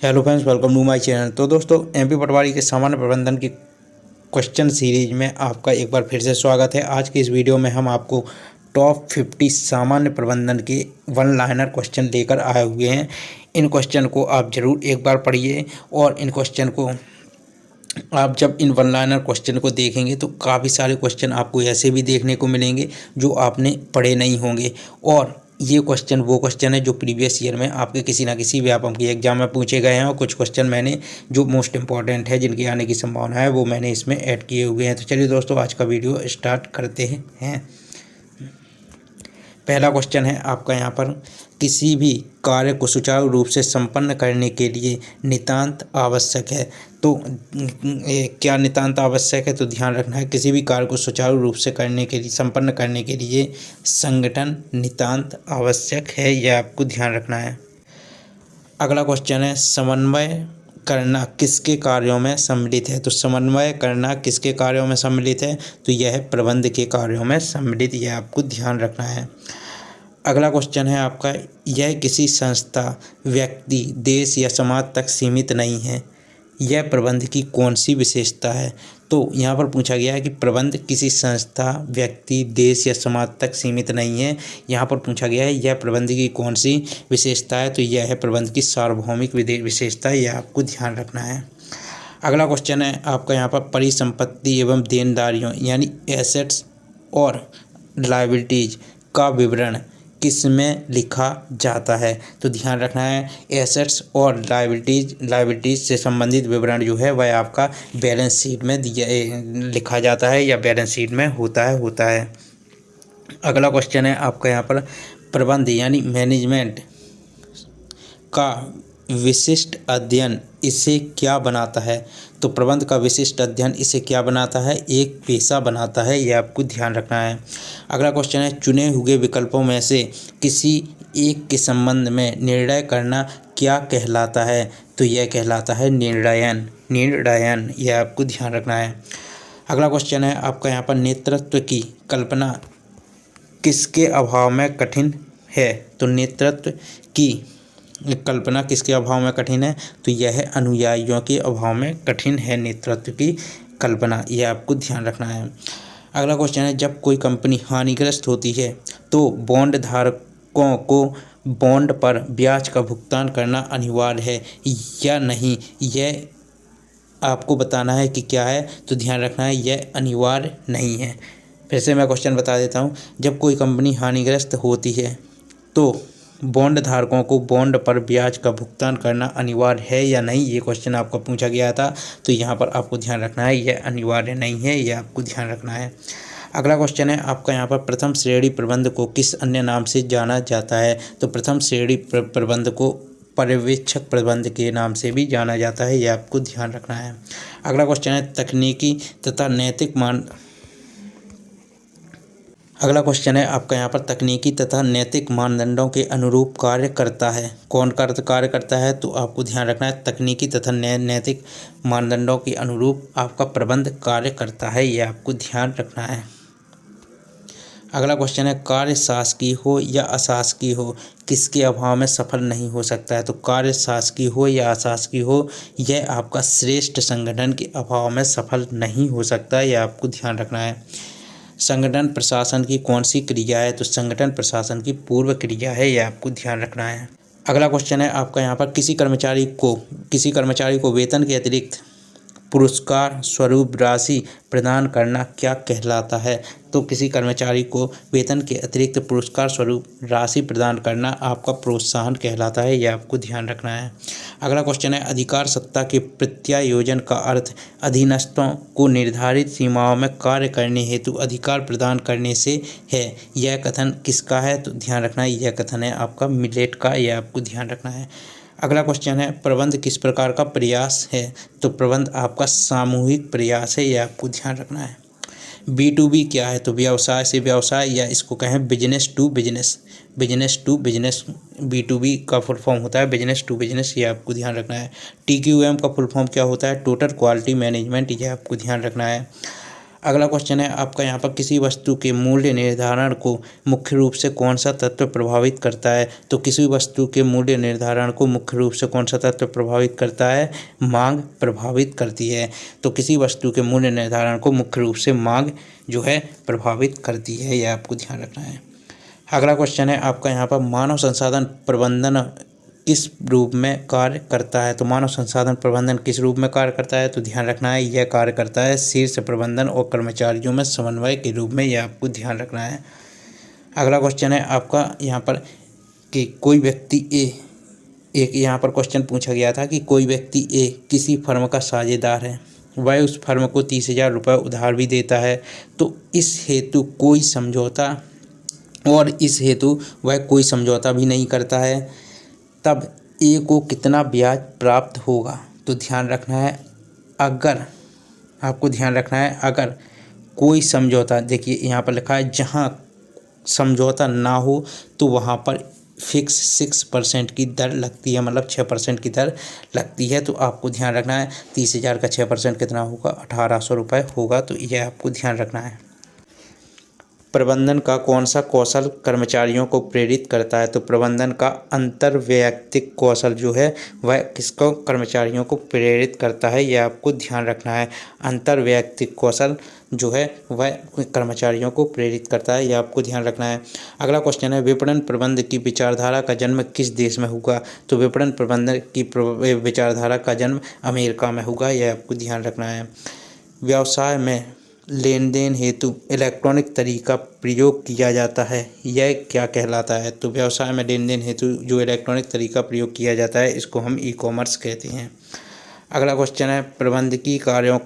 Hello friends, welcome to my channel. तो दोस्तों, MP पटवारी के सामान्य प्रबंधन की क्वेश्चन सीरीज में आपका एक बार फिर से स्वागत है। आज की इस वीडियो में हम आपको टॉप 50 सामान्य प्रबंधन के वन लाइनर क्वेश्चन लेकर आए हुए हैं। इन क्वेश्चन को आप ज़रूर एक बार पढ़िए और इन क्वेश्चन को आप जब इन वन लाइनर क्वेश्चन को देखेंगे तो काफ़ी सारे क्वेश्चन आपको ऐसे भी देखने को मिलेंगे जो आपने पढ़े नहीं होंगे। और ये क्वेश्चन वो क्वेश्चन है जो प्रीवियस ईयर में आपके किसी ना किसी व्यापम के एग्जाम में पूछे गए हैं, और कुछ क्वेश्चन मैंने जो मोस्ट इंपॉर्टेंट है, जिनके आने की संभावना है, वो मैंने इसमें ऐड किए हुए हैं। तो चलिए दोस्तों, आज का वीडियो स्टार्ट करते हैं। पहला क्वेश्चन है आपका यहाँ पर, किसी भी कार्य को सुचारू रूप से संपन्न करने के लिए नितांत आवश्यक है। तो क्या नितांत आवश्यक है? तो ध्यान रखना है, किसी भी कार्य को सुचारू रूप से करने के लिए, संपन्न करने के लिए संगठन नितांत आवश्यक है, यह आपको ध्यान रखना है। अगला क्वेश्चन है, समन्वय करना किसके कार्यों में सम्मिलित है? तो समन्वय करना किसके कार्यों में सम्मिलित है? तो यह प्रबंध के कार्यों में सम्मिलित, यह आपको ध्यान रखना है। अगला क्वेश्चन है आपका, यह किसी संस्था, व्यक्ति, देश या समाज तक सीमित नहीं है, यह प्रबंध की कौन सी विशेषता है? तो यहाँ पर पूछा गया है कि प्रबंध किसी संस्था, व्यक्ति, देश या समाज तक सीमित नहीं है। यहाँ पर पूछा गया है यह प्रबंध की कौन सी विशेषता है? तो यह है प्रबंध की सार्वभौमिक विशेषता, यह आपको ध्यान रखना है। अगला क्वेश्चन है आपका यहाँ पर, परिसंपत्ति एवं देनदारियों यानी एसेट्स और लायबिलिटीज का विवरण किसमें लिखा जाता है? तो ध्यान रखना है, एसेट्स और लायबिलिटीज से संबंधित विवरण जो है वह आपका बैलेंस शीट में लिखा जाता है, या बैलेंस शीट में होता है। अगला क्वेश्चन है आपका यहाँ पर, प्रबंध यानी मैनेजमेंट का विशिष्ट अध्ययन इसे क्या बनाता है? तो प्रबंध का विशिष्ट अध्ययन इसे क्या बनाता है? एक पेशा बनाता है, यह आपको ध्यान रखना है। अगला क्वेश्चन है, चुने हुए विकल्पों में से किसी एक के संबंध में निर्णय करना क्या कहलाता है? तो यह कहलाता है निर्णयन, यह आपको ध्यान रखना है। अगला क्वेश्चन है आपका यहाँ पर, नेतृत्व की कल्पना किसके अभाव में कठिन है? तो नेतृत्व की कल्पना किसके अभाव में कठिन है? तो यह अनुयायियों के अभाव में कठिन है नेतृत्व की कल्पना, यह आपको ध्यान रखना है। अगला क्वेश्चन है, जब कोई कंपनी हानिग्रस्त होती है तो बॉन्ड धारकों को बॉन्ड पर ब्याज का भुगतान करना अनिवार्य है या नहीं, यह आपको बताना है कि क्या है। तो ध्यान रखना है, यह अनिवार्य नहीं है। फिर से मैं क्वेश्चन बता देता हूँ, जब कोई कंपनी हानिग्रस्त होती है तो बॉन्ड धारकों को बॉन्ड पर ब्याज का भुगतान करना अनिवार्य है या नहीं, ये क्वेश्चन आपको पूछा गया था। तो यहाँ पर आपको ध्यान रखना है, यह अनिवार्य नहीं है, यह आपको ध्यान रखना है। अगला क्वेश्चन है आपका यहाँ पर, प्रथम श्रेणी प्रबंध को किस अन्य नाम से जाना जाता है? तो प्रथम श्रेणी प्रबंध को पर्यवेक्षक प्रबंध के नाम से भी जाना जाता है, यह आपको ध्यान रखना है। अगला क्वेश्चन है, तकनीकी तथा नैतिक मानदंडों के अनुरूप कार्य करता है। कौन कार्य करता है? तो आपको ध्यान रखना है, तकनीकी तथा नैतिक मानदंडों के अनुरूप आपका प्रबंध कार्य करता है, यह आपको ध्यान रखना है। अगला क्वेश्चन है, कार्य शासकीय हो या अशासकीय हो, किसके अभाव में सफल नहीं हो सकता है? तो कार्य शासकीय हो या अशासकीय हो, यह आपका श्रेष्ठ संगठन के अभाव में सफल नहीं हो सकता, यह आपको ध्यान रखना है। संगठन प्रशासन की कौन सी क्रिया है? तो संगठन प्रशासन की पूर्व क्रिया है, यह आपको ध्यान रखना है। अगला क्वेश्चन है आपका यहाँ पर, किसी कर्मचारी को वेतन के अतिरिक्त पुरस्कार स्वरूप राशि प्रदान करना क्या कहलाता है? तो किसी कर्मचारी को वेतन के अतिरिक्त पुरस्कार स्वरूप राशि प्रदान करना आपका प्रोत्साहन कहलाता है, यह आपको ध्यान रखना है। अगला क्वेश्चन है, अधिकार सत्ता के प्रत्यायोजन का अर्थ अधीनस्थों को निर्धारित सीमाओं में कार्य करने हेतु अधिकार प्रदान करने से है, यह कथन किसका है? तो ध्यान रखना है, यह कथन है आपका मिलेट का, यह आपको ध्यान रखना है। अगला क्वेश्चन है, प्रबंध किस प्रकार का प्रयास है? तो प्रबंध आपका सामूहिक प्रयास है, यह आपको ध्यान रखना है। B2B क्या है? तो व्यवसाय से व्यवसाय, या इसको कहें बिजनेस टू बिजनेस, B2B का फुल फॉर्म होता है बिजनेस टू बिजनेस, ये आपको ध्यान रखना है। TQM का फुल फॉर्म क्या होता है? टोटल क्वालिटी मैनेजमेंट, ये आपको ध्यान रखना है। अगला क्वेश्चन है आपका यहाँ पर किसी वस्तु के मूल्य निर्धारण को मुख्य रूप से कौन सा तत्व प्रभावित करता है। तो किसी वस्तु के मूल्य निर्धारण को मुख्य रूप से कौन सा तत्व प्रभावित करता है, मांग प्रभावित करती है। तो किसी वस्तु के मूल्य निर्धारण को मुख्य रूप से मांग जो है प्रभावित करती है, यह आपको ध्यान रखना है। अगला क्वेश्चन है आपका यहाँ पर मानव संसाधन प्रबंधन किस रूप में कार्य करता है। तो मानव संसाधन प्रबंधन किस रूप में कार्य करता है, तो ध्यान रखना है यह कार्य करता है शीर्ष प्रबंधन और कर्मचारियों में समन्वय के रूप में, यह आपको ध्यान रखना है। अगला क्वेश्चन है आपका यहाँ पर कि कोई व्यक्ति एक यहाँ पर क्वेश्चन पूछा गया था कि कोई व्यक्ति ए किसी फर्म का साझेदार है, वह उस फर्म को 30,000 रुपये उधार भी देता है। तो इस हेतु वह कोई समझौता भी नहीं करता है, तब ए को कितना ब्याज प्राप्त होगा। तो ध्यान रखना है अगर कोई समझौता, देखिए यहाँ पर लिखा है जहाँ समझौता ना हो तो वहाँ पर फिक्स 6% की दर लगती है, मतलब 6% की दर लगती है। तो आपको ध्यान रखना है 30,000 का 6% कितना होगा, 1,800 रुपये होगा। तो यह आपको ध्यान रखना है। प्रबंधन का कौन सा कौशल कर्मचारियों को प्रेरित करता है। तो प्रबंधन का अंतर्वैयक्तिक कौशल जो है वह किसको कर्मचारियों को प्रेरित करता है, यह आपको ध्यान रखना है। अंतर्वैयक्तिक कौशल जो है वह कर्मचारियों को प्रेरित करता है, यह आपको ध्यान रखना है। अगला क्वेश्चन है विपणन प्रबंध की विचारधारा का जन्म किस देश में हुआ। तो विपणन प्रबंधन की विचारधारा का जन्म अमेरिका में हुआ, यह आपको ध्यान रखना है। व्यवसाय में लेन देन हेतु इलेक्ट्रॉनिक तरीका प्रयोग किया जाता है, यह क्या कहलाता है। तो व्यवसाय में लेन देन हेतु जो इलेक्ट्रॉनिक तरीका प्रयोग किया जाता है इसको हम ई-कॉमर्स कहते हैं। अगला क्वेश्चन है प्रबंधकीय कार्यों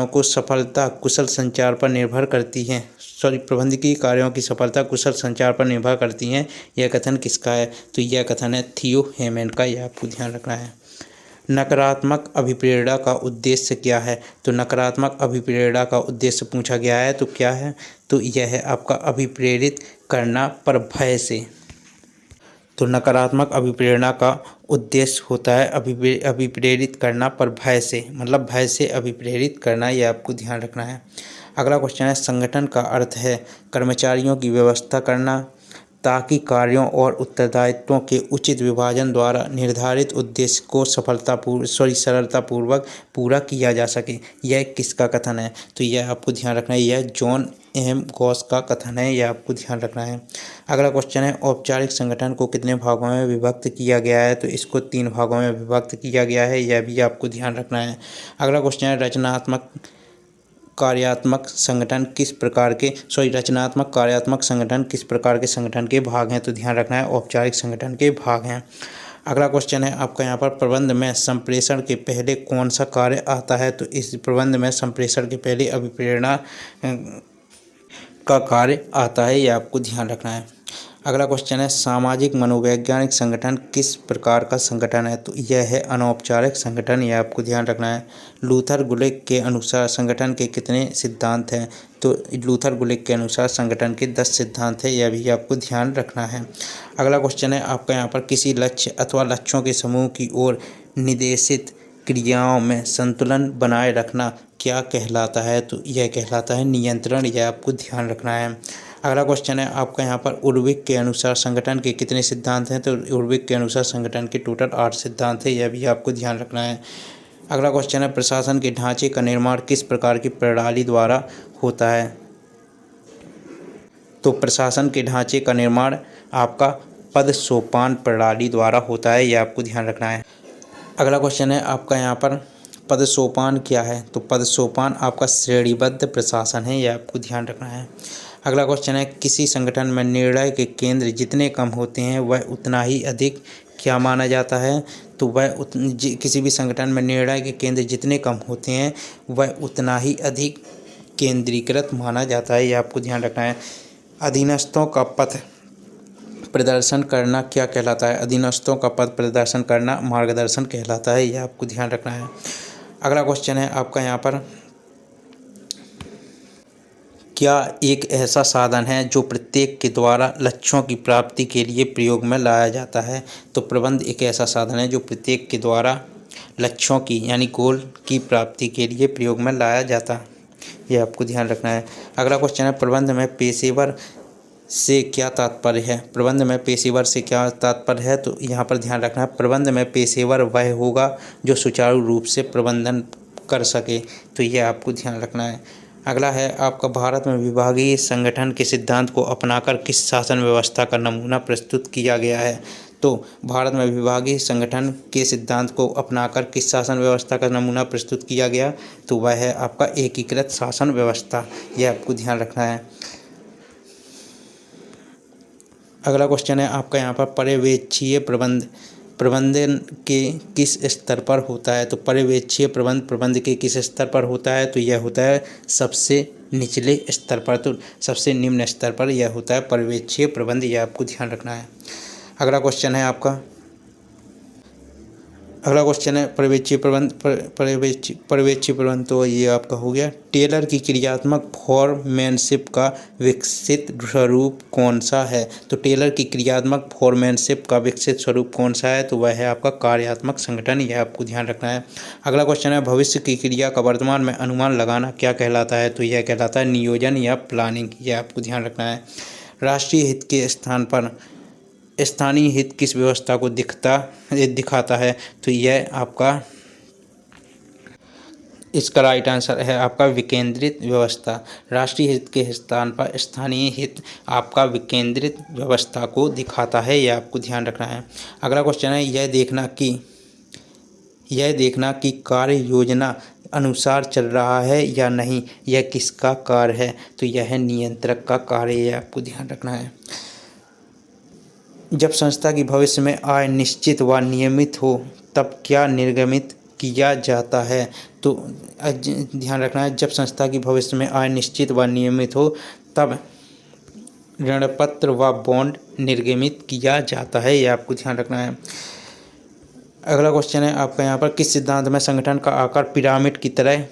को सफलता कुशल संचार पर निर्भर करती है। प्रबंधकीय कार्यों की सफलता कुशल संचार पर निर्भर करती हैं, यह कथन किसका है। तो यह कथन है थियो हेमन का, यह आपको ध्यान रखना है। नकारात्मक अभिप्रेरणा का उद्देश्य क्या है। तो नकारात्मक अभिप्रेरणा का उद्देश्य पूछा गया है, तो क्या है, तो यह है आपका अभिप्रेरित करना पर भय से। तो नकारात्मक अभिप्रेरणा का उद्देश्य होता है अभिप्रेरित करना पर भय से, मतलब भय से अभिप्रेरित करना, यह आपको ध्यान रखना है। अगला क्वेश्चन है संगठन का अर्थ है कर्मचारियों की व्यवस्था करना ताकि कार्यों और उत्तरदायित्वों के उचित विभाजन द्वारा निर्धारित उद्देश्य को सरलतापूर्वक पूरा किया जा सके। यह किसका कथन है। तो यह आपको ध्यान रखना है, यह जॉन एम गॉस का कथन है, यह आपको ध्यान रखना है। अगला क्वेश्चन है औपचारिक संगठन को कितने भागों में विभक्त किया गया है। तो इसको 3 भागों में विभक्त किया गया है, यह भी आपको ध्यान रखना है। अगला क्वेश्चन है रचनात्मक कार्यात्मक संगठन किस प्रकार के संगठन के भाग हैं। तो ध्यान रखना है औपचारिक संगठन के भाग हैं। अगला क्वेश्चन है आपका यहाँ पर प्रबंध में संप्रेषण के पहले कौन सा कार्य आता है। तो इस प्रबंध में संप्रेषण के पहले अभिप्रेरणा का कार्य आता है, यह आपको ध्यान रखना है। अगला क्वेश्चन है सामाजिक मनोवैज्ञानिक संगठन किस प्रकार का संगठन है। तो यह है अनौपचारिक संगठन, यह आपको ध्यान रखना है। लूथर गुलिक के अनुसार संगठन के कितने सिद्धांत हैं। तो लूथर गुलिक के अनुसार संगठन के 10 सिद्धांत हैं, यह भी आपको ध्यान रखना है। अगला क्वेश्चन है आपका यहाँ पर किसी लक्ष्य अथवा लक्ष्यों के समूह की ओर निर्देशित क्रियाओं में संतुलन बनाए रखना क्या कहलाता है। तो यह कहलाता है नियंत्रण, यह आपको ध्यान रखना है। अगला क्वेश्चन है आपका यहाँ पर उर्विक के अनुसार संगठन के कितने सिद्धांत हैं। तो उर्विक के अनुसार संगठन के टोटल 8 सिद्धांत हैं, यह भी आपको ध्यान रखना है। अगला क्वेश्चन है प्रशासन के ढांचे का निर्माण किस प्रकार की प्रणाली द्वारा होता है। तो प्रशासन के ढांचे का निर्माण आपका पद सोपान प्रणाली द्वारा होता है, यह आपको ध्यान रखना है। अगला क्वेश्चन है आपका यहाँ पर पद सोपान क्या है। तो पद सोपान आपका श्रेणीबद्ध प्रशासन है, यह आपको ध्यान रखना है। अगला क्वेश्चन है किसी संगठन में निर्णय के केंद्र जितने कम होते हैं वह उतना ही अधिक क्या माना जाता है। तो किसी भी संगठन में निर्णय के केंद्र जितने कम होते हैं वह उतना ही अधिक केंद्रीकृत माना जाता है, यह आपको ध्यान रखना है। अधीनस्थों का पथ प्रदर्शन करना क्या कहलाता है। अधीनस्थों का पथ प्रदर्शन करना मार्गदर्शन कहलाता है, यह आपको ध्यान रखना है। अगला क्वेश्चन है आपका यहाँ पर क्या एक ऐसा साधन है जो प्रत्येक के द्वारा लक्ष्यों की प्राप्ति के लिए प्रयोग में लाया जाता है। तो प्रबंध एक ऐसा साधन है जो प्रत्येक के द्वारा लक्ष्यों की यानी गोल की प्राप्ति के लिए प्रयोग में लाया जाता है। ये आपको ध्यान रखना है। अगला क्वेश्चन है, प्रबंध में पेशेवर से क्या तात्पर्य है। प्रबंध में पेशेवर से क्या तात्पर्य है, तो यहाँ पर ध्यान रखना है, प्रबंध में पेशेवर वह होगा जो सुचारू रूप से प्रबंधन कर सके। तो ये आपको ध्यान रखना है। अगला है आपका, भारत में विभागीय संगठन के सिद्धांत को अपनाकर किस शासन व्यवस्था का नमूना प्रस्तुत किया गया है। तो भारत में विभागीय संगठन के सिद्धांत को अपनाकर किस शासन व्यवस्था का नमूना प्रस्तुत किया गया, तो वह है आपका एकीकृत शासन व्यवस्था। यह आपको ध्यान रखना है। अगला क्वेश्चन है आपका यहाँ पर, पर्यवेक्षीय प्रबंधन के किस स्तर पर होता है। तो पर्यवेक्षीय प्रबंध के किस स्तर पर होता है, तो यह होता है सबसे निचले स्तर पर। तो सबसे निम्न स्तर पर यह होता है पर्यवेक्षीय प्रबंध। यह आपको ध्यान रखना है। अगला क्वेश्चन है आपका, पर्यवेक्षीय प्रबंध। तो ये आपका हो गया, टेलर की क्रियात्मक फॉरमैनशिप का विकसित स्वरूप कौन सा है। तो टेलर की क्रियात्मक फॉरमैनशिप का विकसित स्वरूप कौन सा है, तो वह है आपका कार्यात्मक संगठन। यह आपको ध्यान रखना है। अगला क्वेश्चन है, भविष्य की क्रिया का वर्तमान में अनुमान लगाना क्या कहलाता है। तो यह कहलाता है नियोजन या प्लानिंग। यह आपको ध्यान रखना है। राष्ट्रीय हित के स्थान पर स्थानीय हित किस व्यवस्था को दिखाता है, तो यह आपका, इसका राइट आंसर है आपका विकेंद्रित व्यवस्था। राष्ट्रीय हित के स्थान पर स्थानीय हित आपका विकेंद्रित व्यवस्था को दिखाता है। यह आपको ध्यान रखना है। अगला क्वेश्चन है, यह देखना कि कार्य योजना अनुसार चल रहा है या नहीं, यह किसका कार्य है, तो यह है नियंत्रक का कार्य। यह आपको ध्यान रखना है। जब संस्था की भविष्य में आय निश्चित व नियमित हो तब क्या निर्गमित किया जाता है। तो ध्यान रखना है, जब संस्था की भविष्य में आय निश्चित व नियमित हो तब ऋणपत्र व बॉन्ड निर्गमित किया जाता है। यह आपको ध्यान रखना है। अगला क्वेश्चन है आपका यहाँ पर, किस सिद्धांत में संगठन का आकार पिरामिड की तरह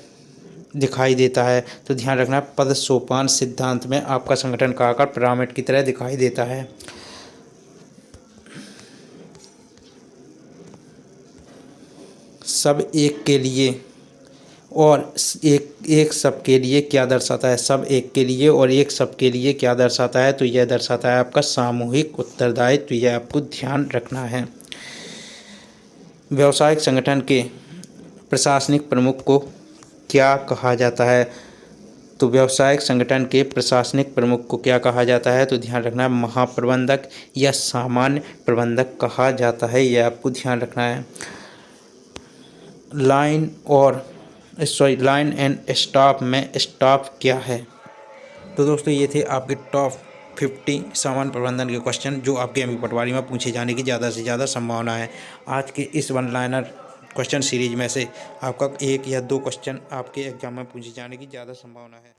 दिखाई देता है। तो ध्यान रखना है, पद सोपान सिद्धांत में आपका संगठन का आकार पिरामिड की तरह दिखाई देता है। सब एक के लिए और एक सब के लिए क्या दर्शाता है। सब एक के लिए और एक सब के लिए क्या दर्शाता है, तो यह दर्शाता है आपका सामूहिक उत्तरदायित्व। यह आपको ध्यान रखना है। व्यावसायिक संगठन के प्रशासनिक प्रमुख को क्या कहा जाता है। तो व्यावसायिक संगठन के प्रशासनिक प्रमुख को क्या कहा जाता है, तो ध्यान रखना है महाप्रबंधक या सामान्य प्रबंधक कहा जाता है। यह आपको ध्यान रखना है। लाइन एंड स्टाफ में स्टाफ क्या है। तो दोस्तों ये थे आपके टॉप 50 सामान्य प्रबंधन के क्वेश्चन जो आपके एमपी पटवारी में पूछे जाने की ज़्यादा से ज़्यादा संभावना है। आज के इस वन लाइनर क्वेश्चन सीरीज में से आपका 1 या 2 क्वेश्चन आपके एग्जाम में पूछे जाने की ज़्यादा संभावना है।